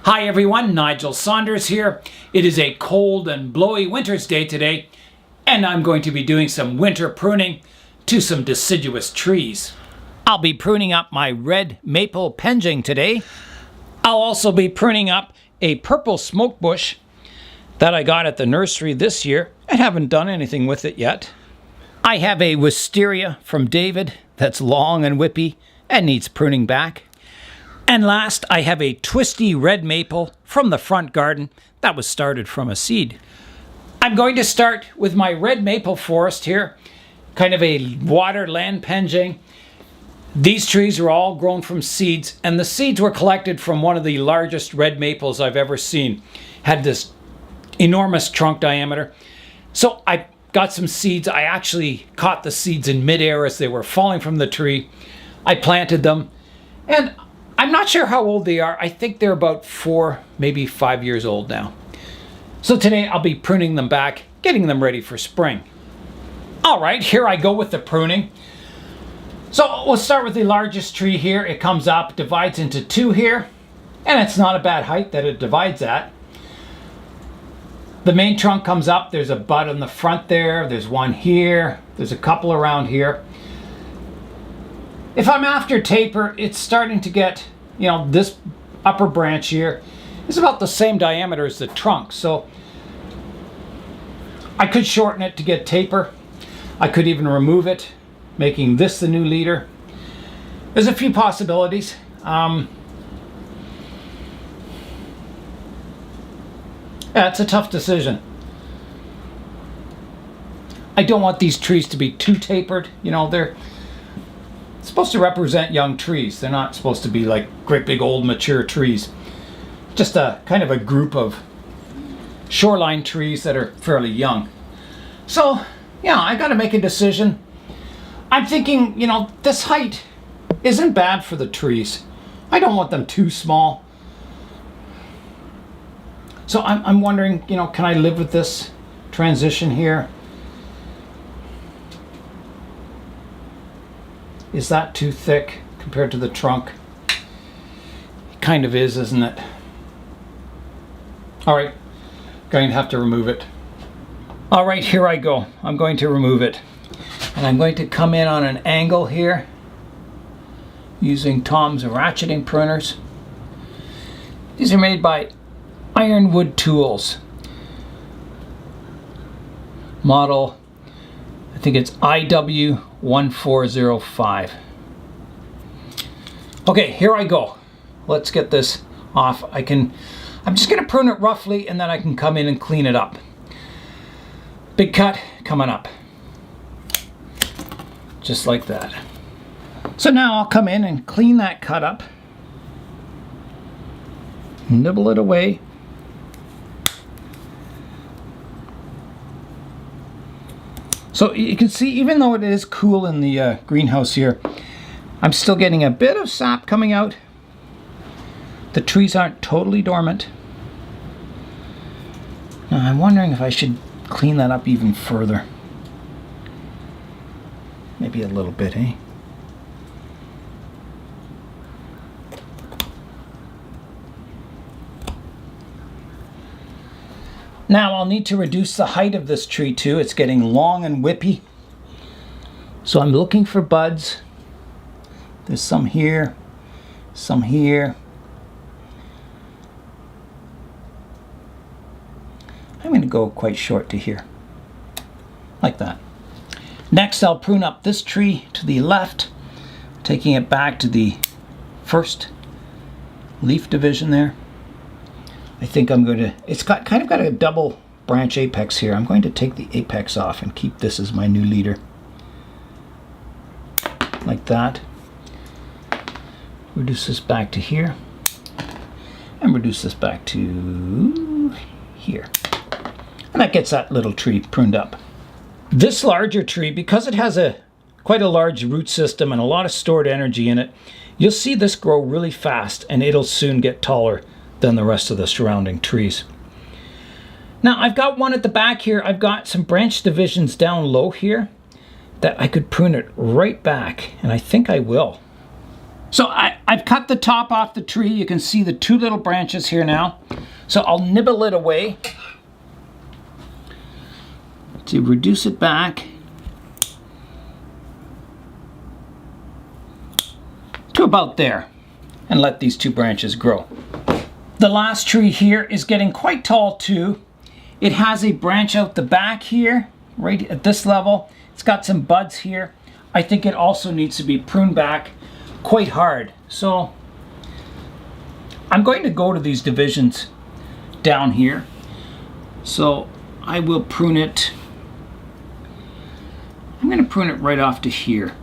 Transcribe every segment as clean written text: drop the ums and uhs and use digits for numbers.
Hi everyone, Nigel Saunders here. It is a cold and blowy winter's day today, and I'm going to be doing some winter pruning to some deciduous trees. I'll be pruning up my red maple penjing today. I'll also be pruning up a purple smokebush that I got at the nursery this year and haven't done anything with it yet. I have a Wisteria from David that's long and whippy and needs pruning back. And last, I have a twisty red maple from the front garden that was started from a seed. I'm going to start with my red maple forest here, kind of a water land penjing. These trees are all grown from seeds, and the seeds were collected from one of the largest red maples I've ever seen. Had this enormous trunk diameter. So I got some seeds. I actually caught the seeds in midair as they were falling from the tree. I planted them, and I'm not sure how old they are. I think they're about 4, maybe 5 years old now. So today I'll be pruning them back, getting them ready for spring. All right, here I go with the pruning. So we'll start with the largest tree here. It comes up, divides into two here, and it's not a bad height that it divides at. The main trunk comes up. There's a bud on the front there. There's one here. There's a couple around here. If I'm after taper, it's starting to get, this upper branch here is about the same diameter as the trunk. So I could shorten it to get taper. I could even remove it, making this the new leader. There's a few possibilities. It's a tough decision. I don't want these trees to be too tapered. They're supposed to represent young trees. They're not supposed to be like great big old mature trees. Just a kind of a group of shoreline trees that are fairly young. So yeah, I got to make a decision. I'm thinking, this height isn't bad for the trees. I don't want them too small. So I'm wondering, can I live with this transition here? Is that too thick compared to the trunk? It kind of is, isn't it? All right, going to have to remove it. All right, here I go. I'm going to remove it. And I'm going to come in on an angle here using Tom's ratcheting pruners. These are made by Ironwood Tools. Model, I think it's IW1405. Okay, here I go. Let's get this off. I'm just going to prune it roughly, and then I can come in and clean it up. Big cut coming up. Just like that. So now I'll come in and clean that cut up. Nibble it away. So you can see, even though it is cool in the greenhouse here, I'm still getting a bit of sap coming out. The trees aren't totally dormant. Now I'm wondering if I should clean that up even further. Maybe a little bit, eh? Now I'll need to reduce the height of this tree too. It's getting long and whippy. So I'm looking for buds. There's some here, some here. I'm going to go quite short to here, like that. Next I'll prune up this tree to the left, taking it back to the first leaf division there. I think I'm going to, it's kind of got a double branch apex here. I'm going to take the apex off and keep this as my new leader. Like that. Reduce this back to here. And reduce this back to here. And that gets that little tree pruned up. This larger tree, because it has quite a large root system and a lot of stored energy in it, you'll see this grow really fast, and it'll soon get taller than the rest of the surrounding trees. Now I've got one at the back here. I've got some branch divisions down low here that I could prune it right back, and I think I will. So I've cut the top off the tree. You can see the two little branches here now. So I'll nibble it away to reduce it back to about there and let these two branches grow. The last tree here is getting quite tall too. It has a branch out the back here, right at this level. It's got some buds here. I think it also needs to be pruned back quite hard. So I'm going to go to these divisions down here. So I will prune it. I'm going to prune it right off to here,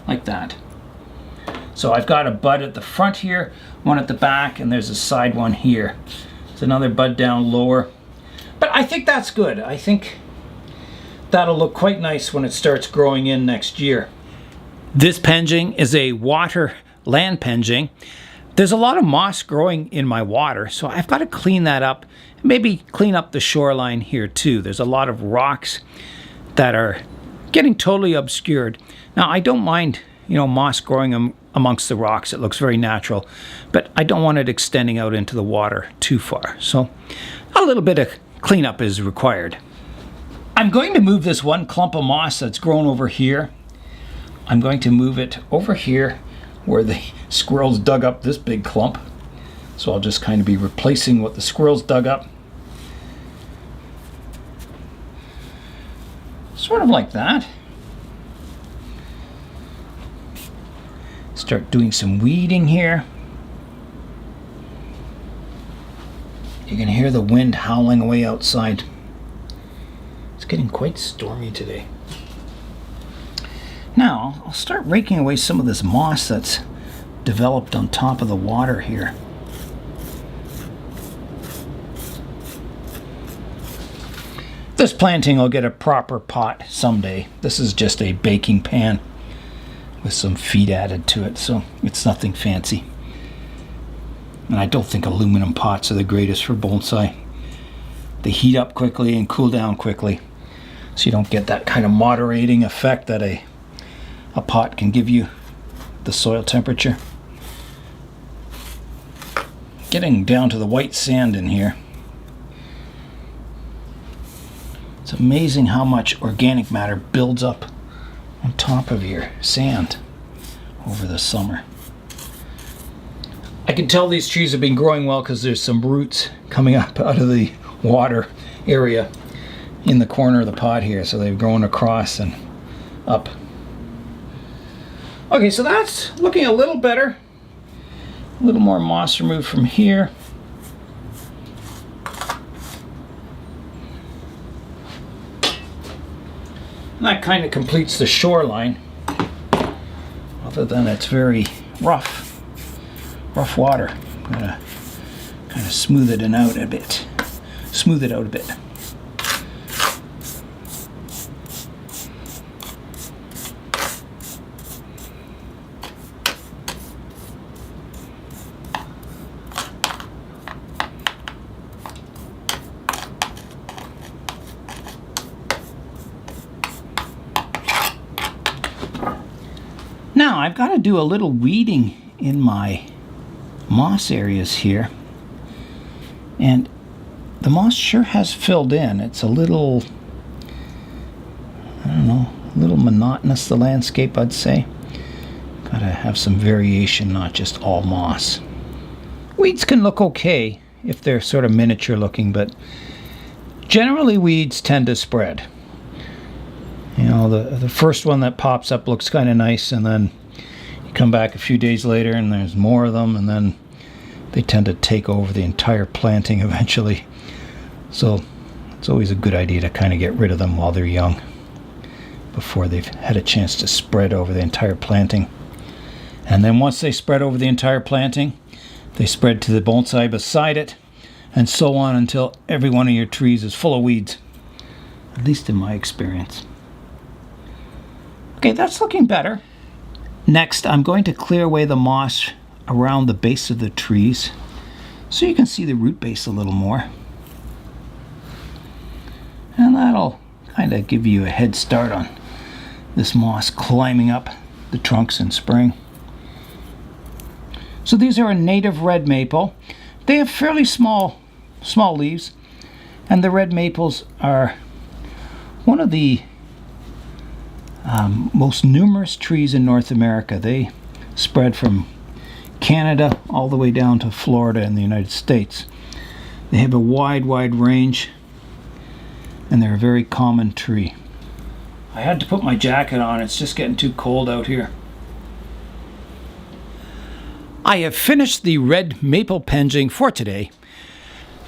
like that. So I've got a bud at the front here, one at the back, and there's a side one here. There's another bud down lower. But I think that's good. I think that'll look quite nice when it starts growing in next year. This penjing is a water land penjing. There's a lot of moss growing in my water, so I've got to clean that up. Maybe clean up the shoreline here too. There's a lot of rocks that are getting totally obscured. Now I don't mind, moss growing amongst the rocks. It looks very natural, but I don't want it extending out into the water too far. So a little bit of cleanup is required. I'm going to move this one clump of moss that's grown over here. I'm going to move it over here where the squirrels dug up this big clump. So I'll just kind of be replacing what the squirrels dug up. Sort of like that. Start doing some weeding here. You can hear the wind howling away outside. It's getting quite stormy today. Now, I'll start raking away some of this moss that's developed on top of the water here. This planting will get a proper pot someday. This is just a baking pan with some feed added to it, so it's nothing fancy. And I don't think aluminum pots are the greatest for bonsai. They heat up quickly and cool down quickly, so you don't get that kind of moderating effect that a pot can give you, the soil temperature. Getting down to the white sand in here. It's amazing how much organic matter builds up on top of your sand over the summer. I can tell these trees have been growing well because there's some roots coming up out of the water area in the corner of the pot here, so they've grown across and up. Okay, so that's looking a little better. A little more moss removed from here. And that kind of completes the shoreline. Other than it's very rough water. I'm gonna kind of smooth it out a bit. Smooth it out a bit. Now I've got to do a little weeding in my moss areas here, and the moss sure has filled in. It's a little, I don't know, a little monotonous, the landscape, I'd say. Gotta have some variation, not just all moss. Weeds can look okay if they're sort of miniature looking, but generally weeds tend to spread. The first one that pops up looks kind of nice, and then you come back a few days later and there's more of them, and then they tend to take over the entire planting eventually. So it's always a good idea to kind of get rid of them while they're young, before they've had a chance to spread over the entire planting. And then once they spread over the entire planting, they spread to the bonsai beside it, and so on until every one of your trees is full of weeds, at least in my experience. Okay, that's looking better. Next, I'm going to clear away the moss around the base of the trees so you can see the root base a little more. And that'll kind of give you a head start on this moss climbing up the trunks in spring. So these are a native red maple. They have fairly small leaves, and the red maples are one of the most numerous trees in North America. They spread from Canada all the way down to Florida in the United States. They have a wide range, and they're a very common tree. I had to put my jacket on. It's just getting too cold out here. I have finished the red maple penjing for today.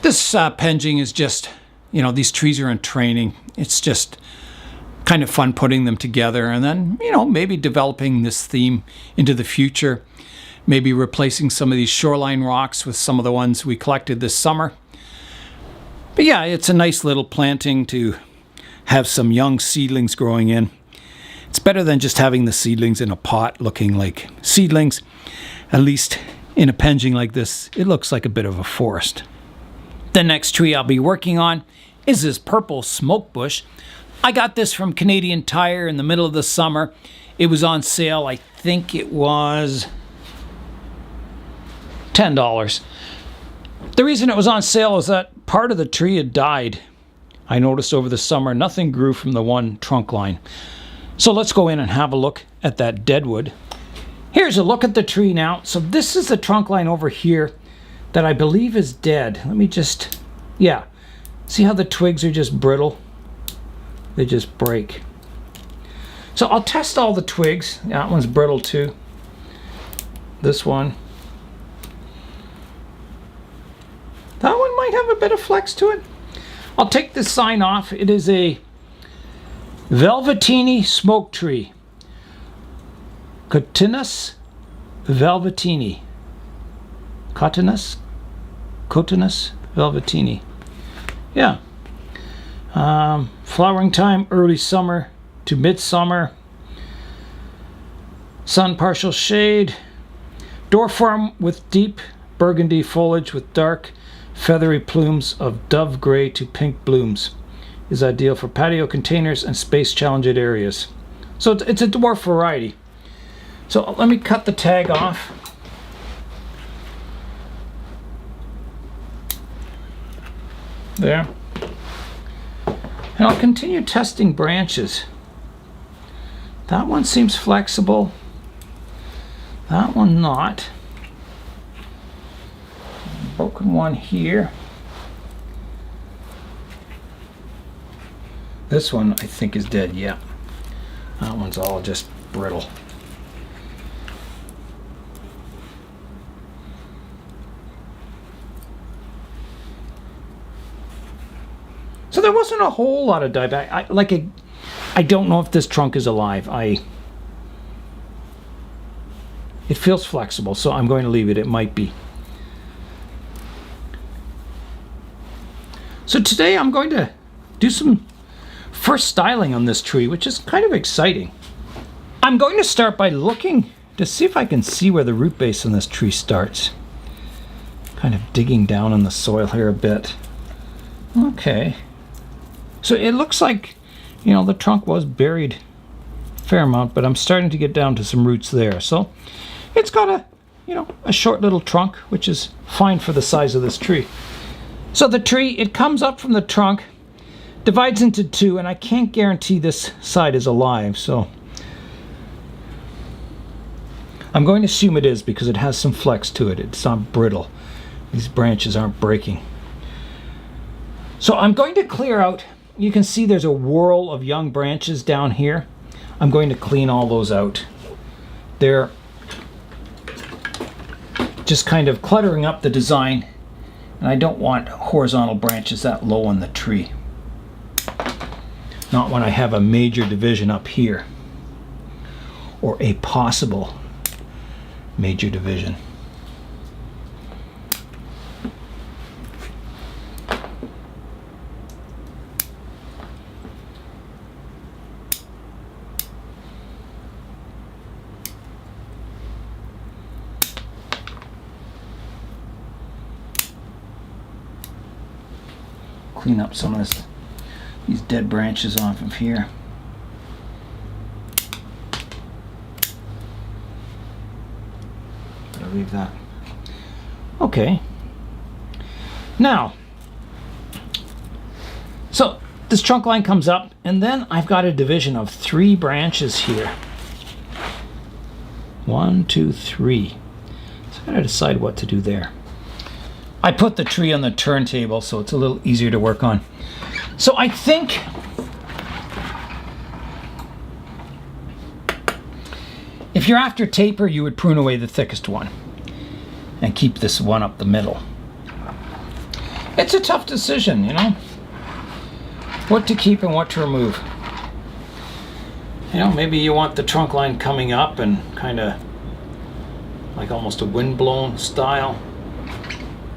This penjing is just, these trees are in training. It's just kind of fun putting them together, and then, maybe developing this theme into the future. Maybe replacing some of these shoreline rocks with some of the ones we collected this summer. But yeah, it's a nice little planting to have some young seedlings growing in. It's better than just having the seedlings in a pot looking like seedlings. At least in a penjing like this, it looks like a bit of a forest. The next tree I'll be working on is this Purple Smokebush. I got this from Canadian Tire in the middle of the summer. It was on sale. I think it was $10. The reason it was on sale is that part of the tree had died. I noticed over the summer nothing grew from the one trunk line. So let's go in and have a look at that deadwood. Here's a look at the tree now. So this is the trunk line over here that I believe is dead. Let me just, see how the twigs are just brittle? They just break. So I'll test all the twigs. That one's brittle too. This one. That one might have a bit of flex to it. I'll take this sign off. It is a Velvetini smoke tree. Cotinus velvetini. Cotinus velvetini. Yeah. Flowering time early summer to midsummer. Sun partial shade. Door form with deep burgundy foliage with dark feathery plumes of dove gray to pink blooms. Is ideal for patio containers and space challenged areas. So it's a dwarf variety. So let me cut the tag off. There. And I'll continue testing branches. That one seems flexible. That one not. Broken one here. This one I think is dead, yeah. That one's all just brittle. So there wasn't a whole lot of dieback. I don't know if this trunk is alive. It feels flexible, so I'm going to leave it. It might be. So today I'm going to do some first styling on this tree, which is kind of exciting. I'm going to start by looking to see if I can see where the root base on this tree starts. Kind of digging down in the soil here a bit. Okay. So it looks like, the trunk was buried a fair amount, but I'm starting to get down to some roots there. So it's got a short little trunk, which is fine for the size of this tree. So the tree, it comes up from the trunk, divides into two, and I can't guarantee this side is alive, so I'm going to assume it is because it has some flex to it. It's not brittle. These branches aren't breaking. So I'm going to clear out. You can see there's a whirl of young branches down here. I'm going to clean all those out. They're just kind of cluttering up the design, and I don't want horizontal branches that low on the tree. Not when I have a major division up here, or a possible major division. Clean up some of these dead branches off of here. I'll leave that. Okay. Now, so this trunk line comes up, and then I've got a division of 3 branches here. 1, 2, 3. So I gotta decide what to do there. I put the tree on the turntable so it's a little easier to work on. So I think if you're after taper, you would prune away the thickest one and keep this one up the middle. It's a tough decision, you know, what to keep and what to remove. You know, maybe you want the trunk line coming up and kind of like almost a windblown style.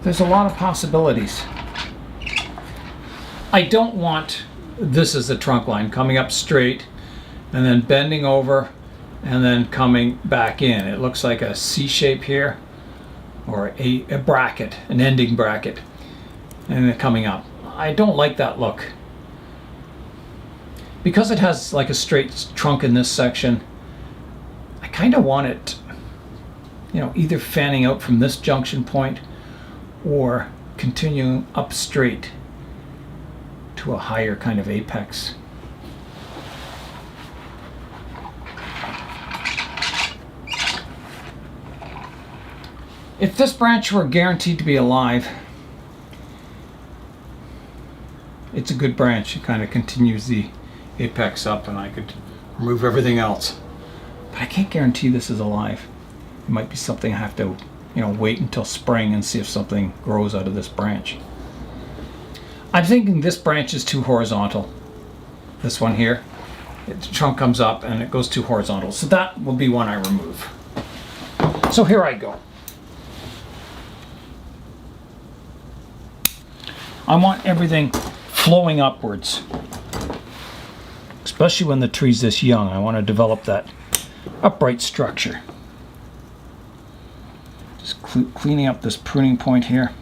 There's a lot of possibilities. I don't want this as the trunk line coming up straight and then bending over and then coming back in. It looks like a C shape here, or a bracket, an ending bracket, and then coming up. I don't like that look. Because it has like a straight trunk in this section, I kind of want it, you know, either fanning out from this junction point or continuing up straight to a higher kind of apex. If this branch were guaranteed to be alive, it's a good branch. It kind of continues the apex up, and I could remove everything else. But I can't guarantee this is alive. It might be something I have to, you know, wait until spring and see if something grows out of this branch. I'm thinking this branch is too horizontal. This one here, the trunk comes up and it goes too horizontal. So that will be one I remove. So here I go. I want everything flowing upwards, especially when the tree's this young. I want to develop that upright structure. Just cleaning up this pruning point here.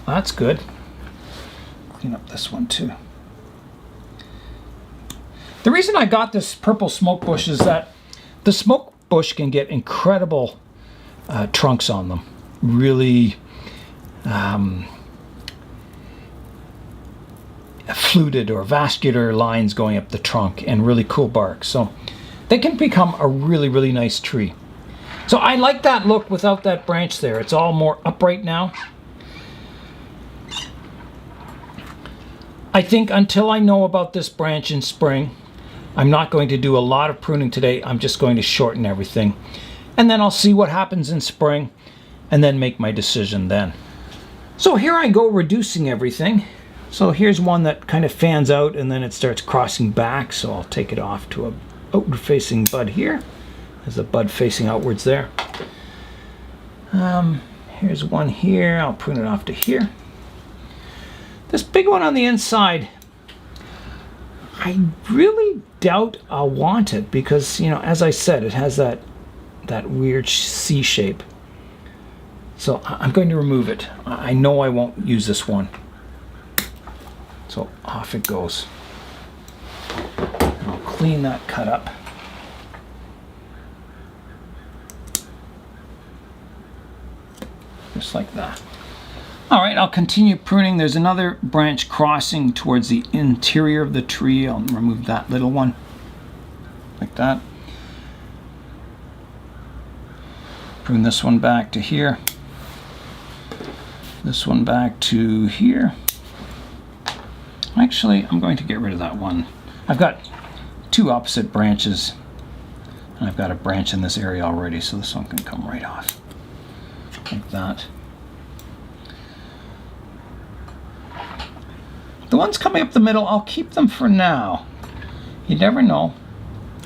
That's good. Clean up this one too. The reason I got this purple smokebush is that the smokebush can get incredible trunks on them. Really fluted or vascular lines going up the trunk and really cool bark. So they can become a really, really nice tree. So I like that look without that branch there. It's all more upright now. I think until I know about this branch in spring, I'm not going to do a lot of pruning today. I'm just going to shorten everything. And then I'll see what happens in spring and then make my decision then. So here I go reducing everything. So here's one that kind of fans out and then it starts crossing back. So I'll take it off to a outward facing bud here. There's a bud facing outwards there. Here's one here. I'll prune it off to here. This big one on the inside, I really doubt I'll want it because, you know, as I said, it has that weird C shape. So I'm going to remove it. I know I won't use this one. So off it goes. And I'll clean that cut up. Just like that. All right, I'll continue pruning. There's another branch crossing towards the interior of the tree. I'll remove that little one, like that. Prune this one back to here. This one back to here. Actually, I'm going to get rid of that one. I've got two opposite branches, and I've got a branch in this area already, so this one can come right off, like that. The ones coming up the middle, I'll keep them for now. You never know.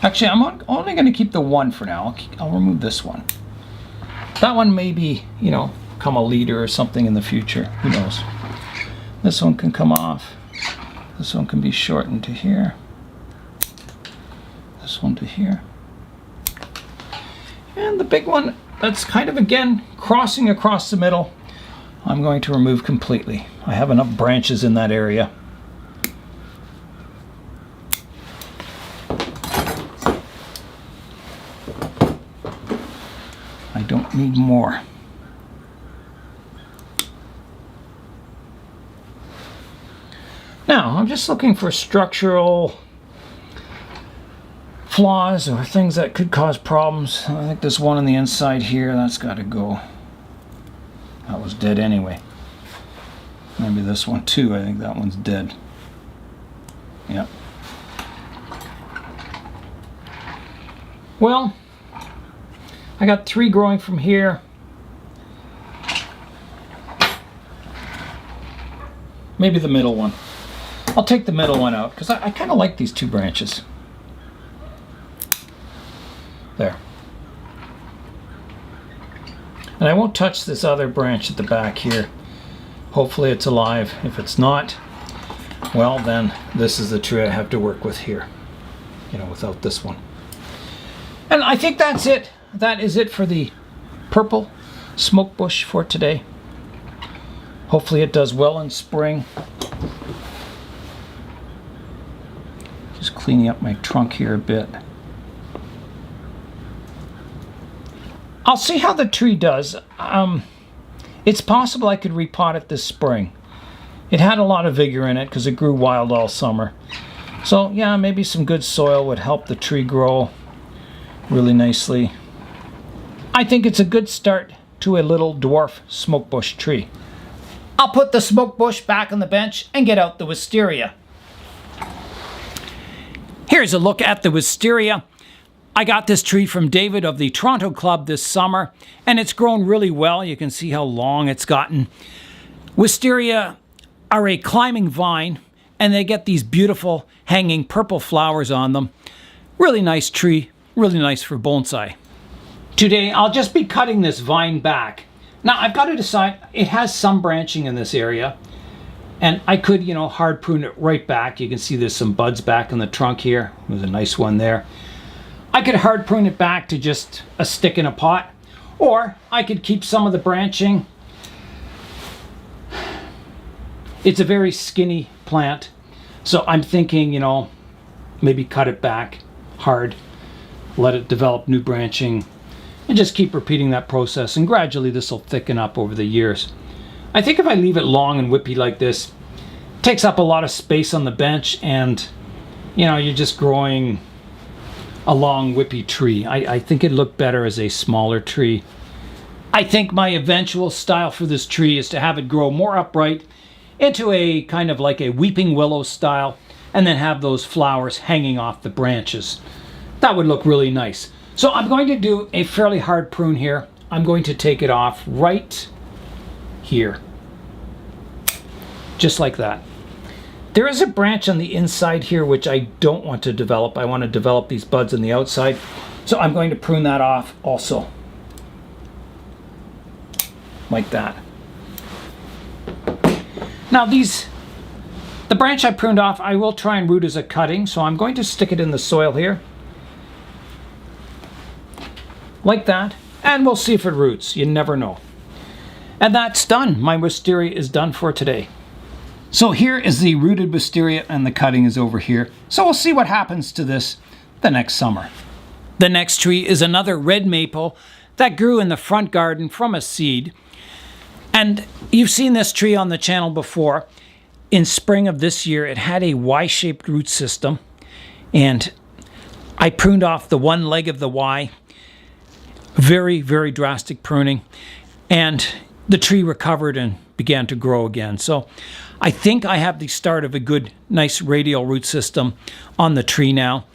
Actually, I'm only going to keep the one for now. I'll remove this one. That one may be, you know, come a leader or something in the future. Who knows? This one can come off. This one can be shortened to here. This one to here. And the big one that's kind of, again, crossing across the middle, I'm going to remove completely. I have enough branches in that area. I don't need more. now. I'm just looking for structural flaws or things that could cause problems. I think there's one on the inside here. That's got to go. That was dead anyway. Maybe this one too. I think that one's dead. Yep. Well, I got 3 growing from here. Maybe the middle one. I'll take the middle one out because I kind of like these 2 branches. There. And I won't touch this other branch at the back here. Hopefully it's alive. If it's not, well then this is the tree I have to work with here. You know, without this one. And I think that's it. That is it for the Purple Smokebush for today. Hopefully it does well in spring. Just cleaning up my trunk here a bit. I'll see how the tree does. It's possible I could repot it this spring. It had a lot of vigor in it because it grew wild all summer. So yeah, maybe some good soil would help the tree grow really nicely. I think it's a good start to a little dwarf smokebush tree. I'll put the smokebush back on the bench and get out the wisteria. Here's a look at the wisteria. I got this tree from David of the Toronto Club this summer, and it's grown really well. You can see how long it's gotten. Wisteria are a climbing vine, and they get these beautiful hanging purple flowers on them. Really nice tree, really nice for bonsai. Today, I'll just be cutting this vine back. Now, I've got to decide, it has some branching in this area, and I could, you know, hard prune it right back. You can see there's some buds back in the trunk here. There's a nice one there. I could hard prune it back to just a stick in a pot, or I could keep some of the branching. It's a very skinny plant, so I'm thinking, you know, maybe cut it back hard, let it develop new branching, and just keep repeating that process, and gradually this will thicken up over the years. I think if I leave it long and whippy like this, it takes up a lot of space on the bench, and you know, you're just growing a long whippy tree. I think it'd look better as a smaller tree. I think my eventual style for this tree is to have it grow more upright into a kind of like a weeping willow style, and then have those flowers hanging off the branches. That would look really nice. So I'm going to do a fairly hard prune here. I'm going to take it off right here. Just like that. There is a branch on the inside here which I don't want to develop. I want to develop these buds on the outside. So I'm going to prune that off also. Like that. Now the branch I pruned off, I will try and root as a cutting. So I'm going to stick it in the soil here. Like that. And we'll see if it roots. You never know. And that's done. My wisteria is done for today. So here is the rooted wisteria, and the cutting is over here. So we'll see what happens to this the next summer. The next tree is another red maple that grew in the front garden from a seed. And you've seen this tree on the channel before. In spring of this year, it had a Y-shaped root system, and I pruned off the one leg of the Y. Very, very drastic pruning, and the tree recovered and began to grow again. So I think I have the start of a good, nice radial root system on the tree now.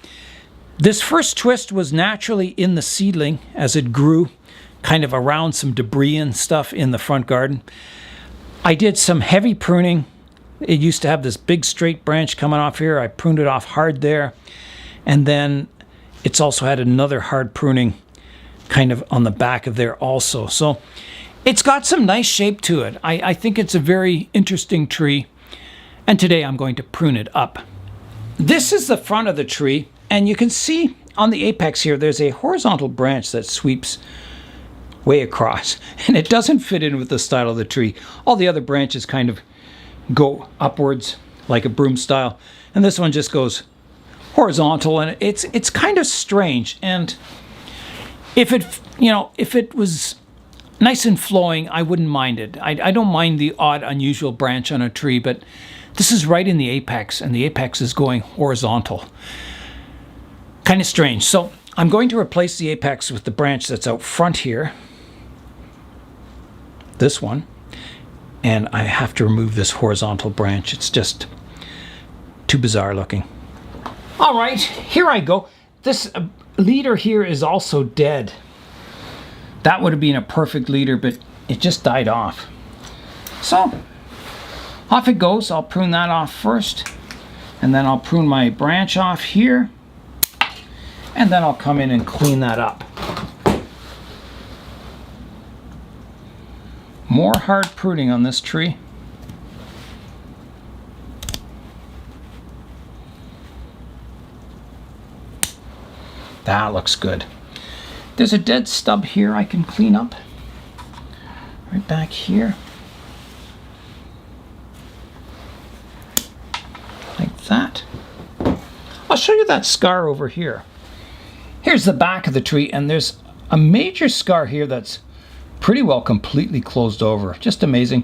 This first twist was naturally in the seedling as it grew kind of around some debris and stuff in the front garden. I did some heavy pruning. It used to have this big straight branch coming off here. I pruned it off hard there. And then it's also had another hard pruning kind of on the back of there also. So it's got some nice shape to it. I think it's a very interesting tree. And today I'm going to prune it up. This is the front of the tree. And you can see on the apex here, there's a horizontal branch that sweeps way across. And it doesn't fit in with the style of the tree. All the other branches kind of go upwards like a broom style. And this one just goes horizontal. And it's kind of strange. And if it was nice and flowing, I wouldn't mind it. I don't mind the odd, unusual branch on a tree, but This is right in the apex, and the apex is going horizontal. Kind of strange. So I'm going to replace the apex with the branch that's out front here. This one. And I have to remove this horizontal branch. It's just too bizarre looking. All right, here I go. This leader here is also dead. That would have been a perfect leader, but it just died off. So off it goes. I'll prune that off first, and then I'll prune my branch off here, and then I'll come in and clean that up. More hard pruning on this tree. That looks good. There's a dead stub here I can clean up. Right back here. Like that. I'll show you that scar over here. Here's the back of the tree, and there's a major scar here that's pretty well completely closed over. Just amazing.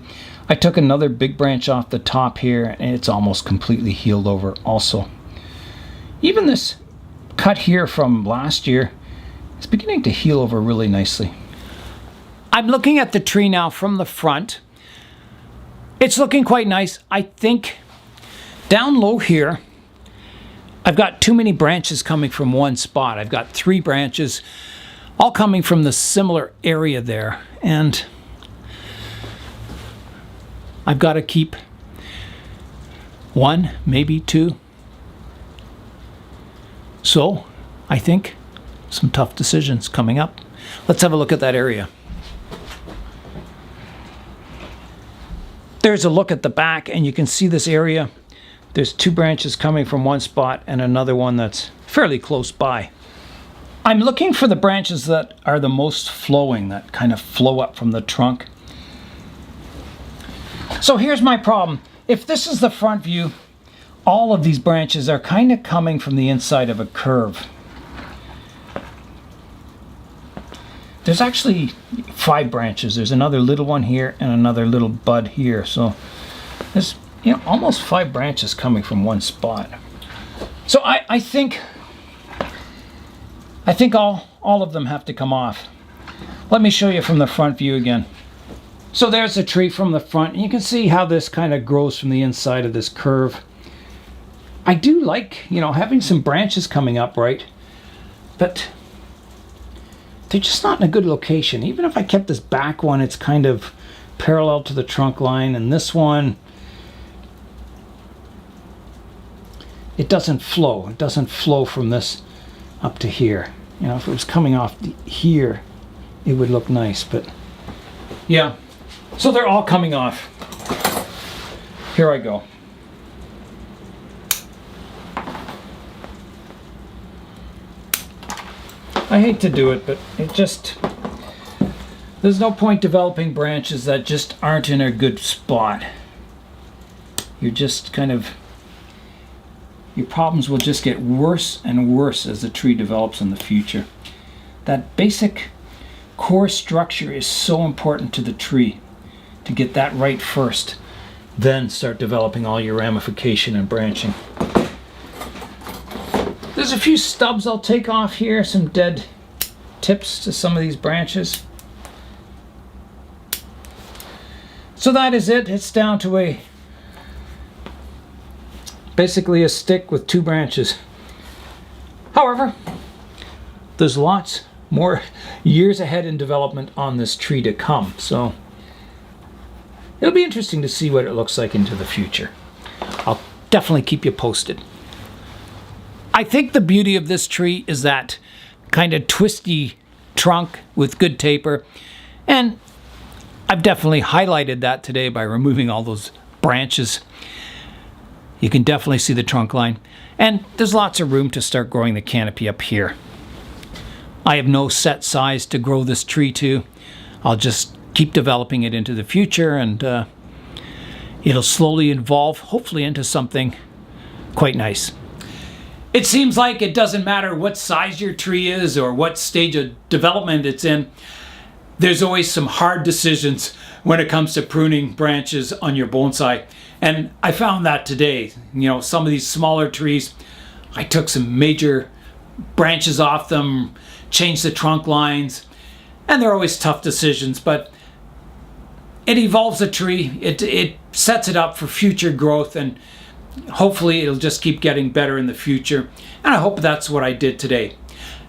I took another big branch off the top here, and it's almost completely healed over also. Even this cut here from last year is beginning to heal over really nicely. I'm looking at the tree now from the front. It's looking quite nice. I think down low here, I've got too many branches coming from one spot. I've got 3 branches all coming from the similar area there, and I've got to keep 1, maybe 2. So I think some tough decisions coming up. Let's have a look at that area. There's a look at the back, and you can see this area. There's 2 branches coming from one spot and another one that's fairly close by. I'm looking for the branches that are the most flowing, that kind of flow up from the trunk. So here's my problem. If this is the front view, all of these branches are kind of coming from the inside of a curve. There's actually 5 branches. There's another little one here and another little bud here. So there's almost 5 branches coming from one spot. So I think all of them have to come off. Let me show you from the front view again. So there's a tree from the front, and you can see how this kind of grows from the inside of this curve. I do like, having some branches coming up, right? But they're just not in a good location. Even if I kept this back one, it's kind of parallel to the trunk line, and this one, it doesn't flow. It doesn't flow from this up to here. If it was coming off here, it would look nice, but yeah. So they're all coming off. Here I go. I hate to do it, but there's no point developing branches that just aren't in a good spot. You're just your problems will just get worse and worse as the tree develops in the future. That basic core structure is so important to the tree, to get that right first, then start developing all your ramification and branching. There's a few stubs I'll take off here, some dead tips to some of these branches. So that is it. It's down to basically a stick with 2 branches. However, there's lots more years ahead in development on this tree to come, so it'll be interesting to see what it looks like into the future. I'll definitely keep you posted. I think the beauty of this tree is that kind of twisty trunk with good taper, and I've definitely highlighted that today by removing all those branches. You can definitely see the trunk line, and there's lots of room to start growing the canopy up here. I have no set size to grow this tree to. I'll just keep developing it into the future, and it'll slowly evolve, hopefully into something quite nice. It seems like it doesn't matter what size your tree is or what stage of development it's in. There's always some hard decisions when it comes to pruning branches on your bonsai. And I found that today. You know, some of these smaller trees, I took some major branches off them, changed the trunk lines, and they're always tough decisions, but it evolves a tree. It sets it up for future growth, and hopefully it'll just keep getting better in the future. And I hope that's what I did today.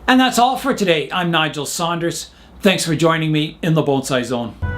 And that's all for today. I'm Nigel Saunders. Thanks for joining me in the Bonsai Zone.